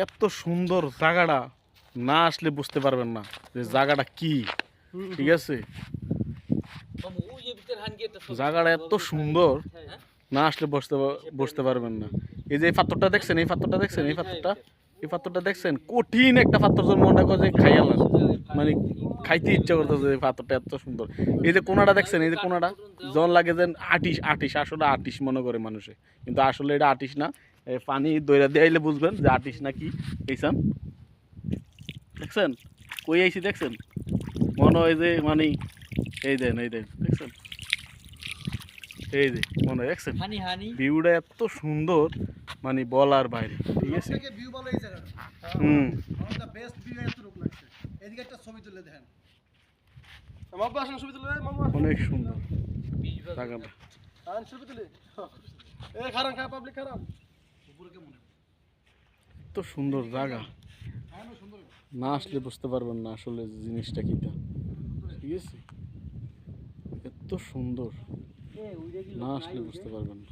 এত সুন্দর জায়গাটা না আসলে বুঝতে পারবেন না যে জায়গাটা কি। ঠিক আছে, জায়গাটা এত সুন্দর, না আসলে বসতে পারবেন না। এই যে এই পাথরটা দেখছেন, এই পাথরটা দেখছেন, এই পাথরটা দেখছেন, কঠিন একটা পাথর, যে মনটা করে যে খাইয়ালাম, মানে খাইতে ইচ্ছা করতেছে। এই পাথরটা এত সুন্দর। এই যে কোনাটা দেখছেন, এই যে কোনাটা জল লাগে যে আটিশ আটিশ, আসলে আটিশ মনে করে মানুষে, কিন্তু আসলে এটা আটিশ না। পানি দইরা দিয়ে বুঝবেন যে আটিশ না কি। এইসান দেখছেন, কই আইছি দেখছেন, মনে হয় যে মানে এই দেন দেখছেন, এই যে মনে হয় দেখছেন ভিউটা এত সুন্দর, মানে বলার বাইরে। ঠিক আছে, ভিউ ভালো এই জায়গাটা। আমাদের বেস্ট ভিউ এত রূপ লাগছে। এদিকে একটা ছবি তুলে দেখেন। মামা আসেন ছবি তুলে, মামা অনেক সুন্দর জায়গাটা। আন ছবি তুলে। এই খারান খা পাবলিক খারান। উপরে কেমন? এত সুন্দর জায়গা, না আসলে বুঝতে পারবেন না আসলে জিনিসটা কিটা। ঠিক আছে, এত সুন্দর, না আসলে বুঝতে পারবেন না।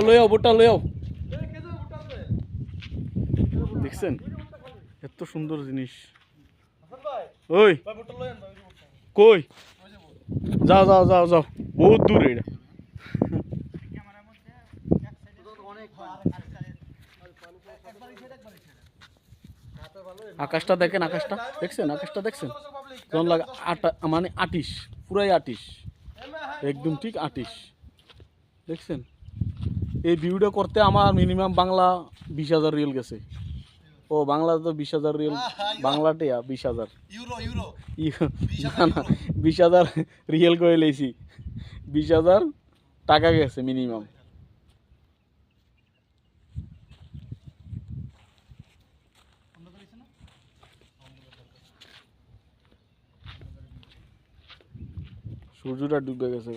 লইয়াও বোটটা লইয়াও। দেখছেন এত সুন্দর জিনিস। ওই কই, যাও যাও যাও যাও, বহুত দূর এটা। আকাশটা দেখেন, আকাশটা দেখছেন, আকাশটা দেখছেন, যখন লাগে মানে আটিশ, পুরাই আটিশ, একদম ঠিক আটিশ। দেখছেন, এই ভিউটা করতে আমার মিনিমাম বাংলা 20,000 রিয়েল গেছে। ও বাংলা তো 20,000 রিয়েল, বাংলাতে 20,000 ইউরো ইউরো না না, 20,000 রিয়েল করে লেছি, 20,000 টাকা গেছে মিনিমাম। সূর্যটা ডুবে গেছে।